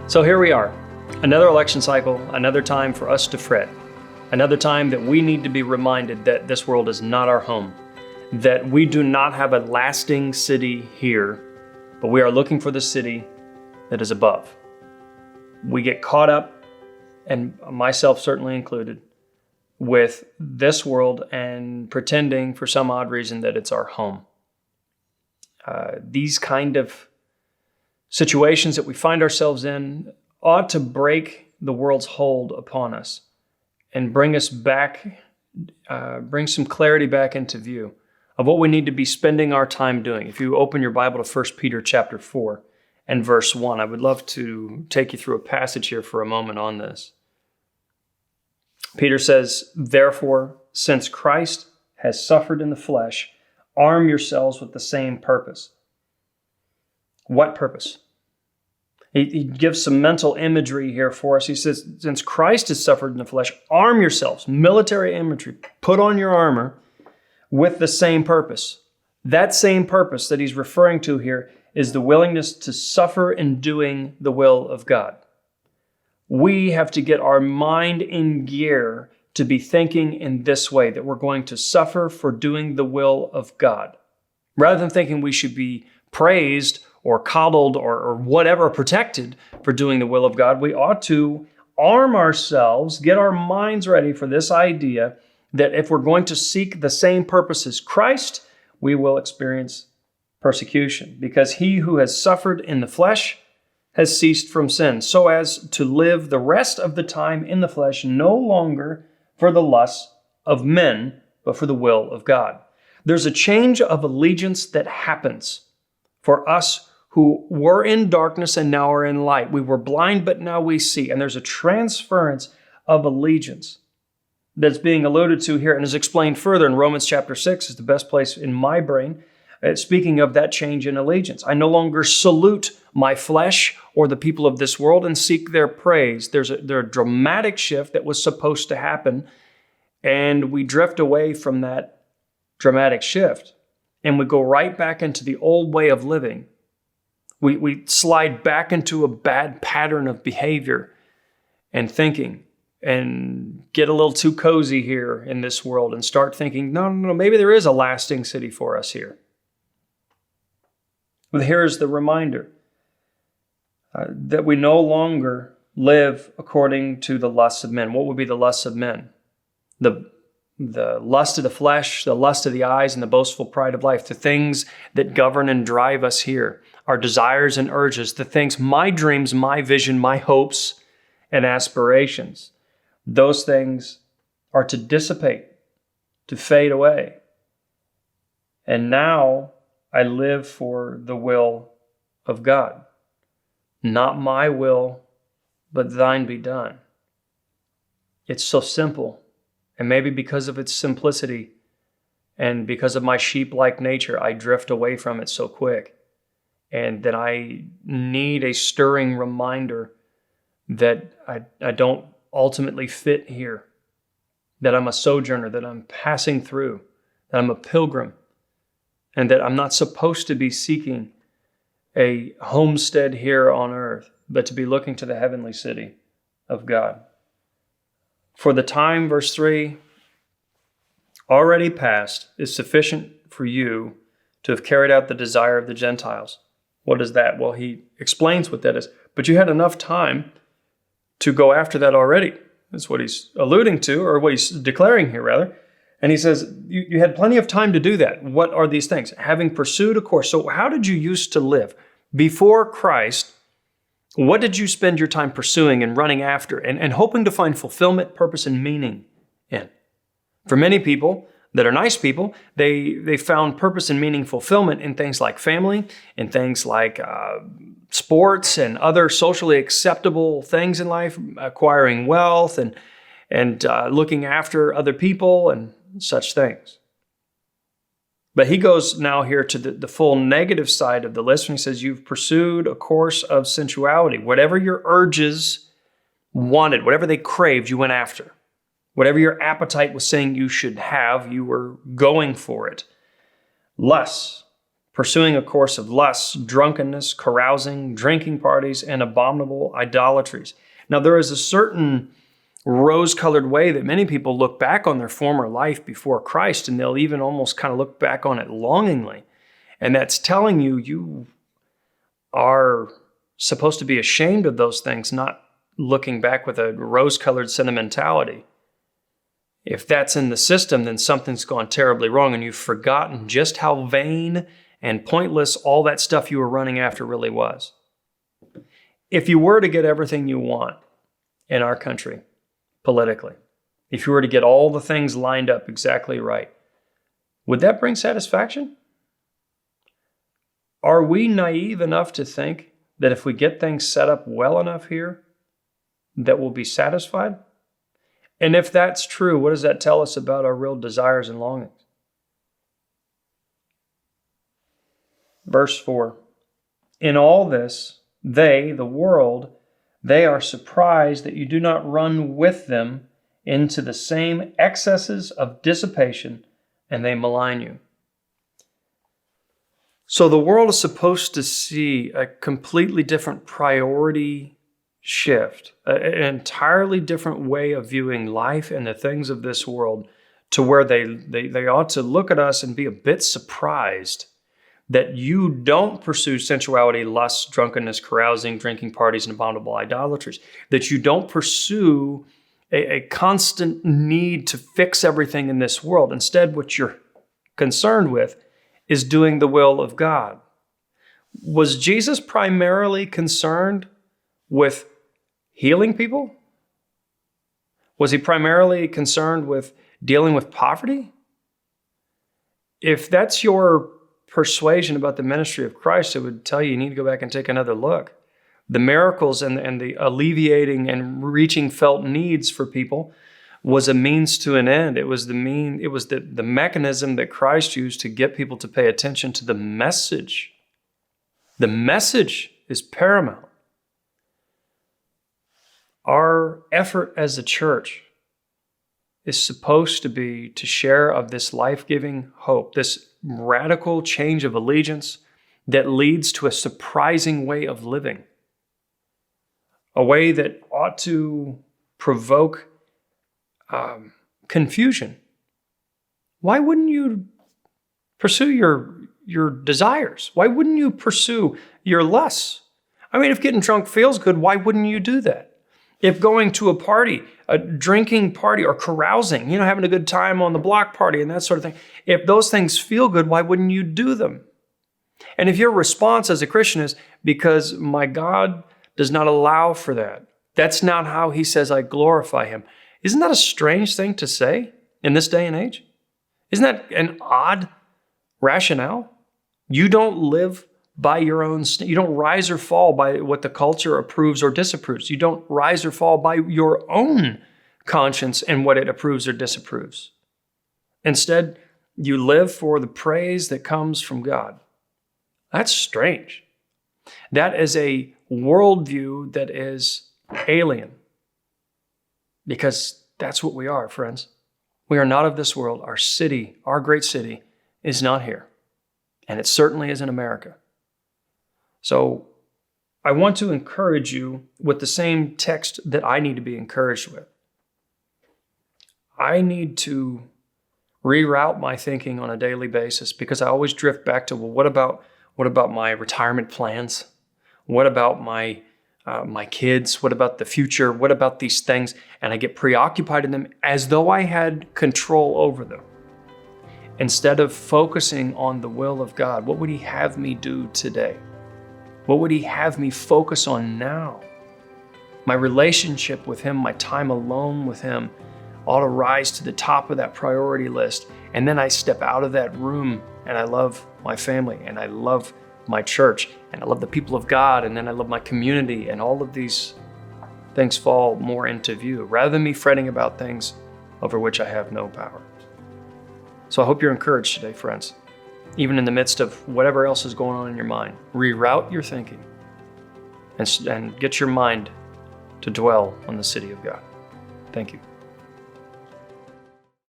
So here we are, another election cycle, another time for us to fret, another time that we need to be reminded that this world is not our home, that we do not have a lasting city here, but we are looking for the city that is above. We get caught up, and myself certainly included, with this world and pretending for some odd reason that it's our home. These kind of situations that we find ourselves in ought to break the world's hold upon us and bring us back, bring some clarity back into view of what we need to be spending our time doing. If you open your Bible to 1 Peter chapter 4 and verse 1, I would love to take you through a passage here for a moment on this. Peter says, "Therefore, since Christ has suffered in the flesh, arm yourselves with the same purpose." What purpose? He gives some mental imagery here for us. He says, since Christ has suffered in the flesh, arm yourselves, military imagery, put on your armor with the same purpose. That same purpose that he's referring to here is the willingness to suffer in doing the will of God. We have to get our mind in gear to be thinking in this way, that we're going to suffer for doing the will of God. Rather than thinking we should be praised or coddled or whatever, protected for doing the will of God, we ought to arm ourselves, get our minds ready for this idea that if we're going to seek the same purpose as Christ, we will experience persecution. Because he who has suffered in the flesh has ceased from sin, so as to live the rest of the time in the flesh, no longer for the lusts of men, but for the will of God. There's a change of allegiance that happens for us who were in darkness and now are in light. We were blind, but now we see. And there's a transference of allegiance that's being alluded to here and is explained further in Romans chapter 6. Is the best place in my brain. Speaking of that change in allegiance, I no longer salute my flesh or the people of this world and seek their praise. There's a dramatic shift that was supposed to happen, and we drift away from that dramatic shift, and we go right back into the old way of living. We slide back into a bad pattern of behavior and thinking and get a little too cozy here in this world and start thinking, no, maybe there is a lasting city for us here. But here's the reminder that we no longer live according to the lusts of men. What would be the lusts of men? The lust of the flesh, the lust of the eyes, and the boastful pride of life, the things that govern and drive us here, our desires and urges, the things, my dreams, my vision, my hopes and aspirations. Those things are to dissipate, to fade away. And now I live for the will of God. Not my will, but thine be done. It's so simple. And maybe because of its simplicity and because of my sheep-like nature, I drift away from it so quick. And that I need a stirring reminder that I don't ultimately fit here, that I'm a sojourner, that I'm passing through, that I'm a pilgrim, and that I'm not supposed to be seeking a homestead here on earth, but to be looking to the heavenly city of God. For the time, verse 3, already past is sufficient for you to have carried out the desire of the Gentiles. What is that? Well, he explains what that is. But you had enough time to go after that already. That's what he's alluding to, or what he's declaring here, rather. And he says, you had plenty of time to do that. What are these things? Having pursued a course. So how did you used to live? Before Christ, what did you spend your time pursuing and running after and hoping to find fulfillment, purpose, and meaning in? For many people that are nice people, they found purpose and meaning, fulfillment in things like family, in things like sports and other socially acceptable things in life, acquiring wealth and looking after other people and such things. But he goes now here to the full negative side of the list when he says, you've pursued a course of sensuality. Whatever your urges wanted, whatever they craved, you went after. Whatever your appetite was saying you should have, you were going for it. Lust, pursuing a course of lust, drunkenness, carousing, drinking parties, and abominable idolatries. Now, there is a certain rose-colored way that many people look back on their former life before Christ, and they'll even almost kind of look back on it longingly. And that's telling you, you are supposed to be ashamed of those things, not looking back with a rose-colored sentimentality. If that's in the system, then something's gone terribly wrong, and you've forgotten just how vain and pointless all that stuff you were running after really was. If you were to get everything you want in our country, politically, if you were to get all the things lined up exactly right, would that bring satisfaction? Are we naive enough to think that if we get things set up well enough here, that we'll be satisfied? And if that's true, what does that tell us about our real desires and longings? Verse 4, in all this, they, the world, they are surprised that you do not run with them into the same excesses of dissipation, and they malign you. So the world is supposed to see a completely different priority shift, an entirely different way of viewing life and the things of this world, to where they ought to look at us and be a bit surprised that you don't pursue sensuality, lust, drunkenness, carousing, drinking parties, and abominable idolatries, that you don't pursue a constant need to fix everything in this world. Instead, what you're concerned with is doing the will of God. Was Jesus primarily concerned with healing people? Was he primarily concerned with dealing with poverty? If that's your persuasion about the ministry of Christ, it would tell you need to go back and take another look. The miracles and the alleviating and reaching felt needs for people was a means to an end. It was the mechanism that Christ used to get people to pay attention to the message. The message is paramount. Our effort as a church is supposed to be to share of this life-giving hope, this radical change of allegiance that leads to a surprising way of living, a way that ought to provoke confusion. Why wouldn't you pursue your desires? Why wouldn't you pursue your lusts? I mean, if getting drunk feels good, why wouldn't you do that? If going to a party, a drinking party, or carousing, having a good time on the block party and that sort of thing, if those things feel good, why wouldn't you do them? And if your response as a Christian is, because my God does not allow for that, that's not how he says I glorify him. Isn't that a strange thing to say in this day and age? Isn't that an odd rationale? You don't live by your own, you don't rise or fall by what the culture approves or disapproves. You don't rise or fall by your own conscience and what it approves or disapproves. Instead, you live for the praise that comes from God. That's strange. That is a worldview that is alien, because that's what we are, friends. We are not of this world. Our city, our great city, is not here, and it certainly isn't America. So I want to encourage you with the same text that I need to be encouraged with. I need to reroute my thinking on a daily basis, because I always drift back to, well, what about my retirement plans? What about my kids? What about the future? What about these things? And I get preoccupied in them as though I had control over them. Instead of focusing on the will of God, what would he have me do today? What would he have me focus on now? My relationship with him, my time alone with him, ought to rise to the top of that priority list. And then I step out of that room and I love my family, and I love my church, and I love the people of God, and then I love my community, and all of these things fall more into view, rather than me fretting about things over which I have no power. So I hope you're encouraged today, friends. Even in the midst of whatever else is going on in your mind, reroute your thinking and get your mind to dwell on the city of God. Thank you.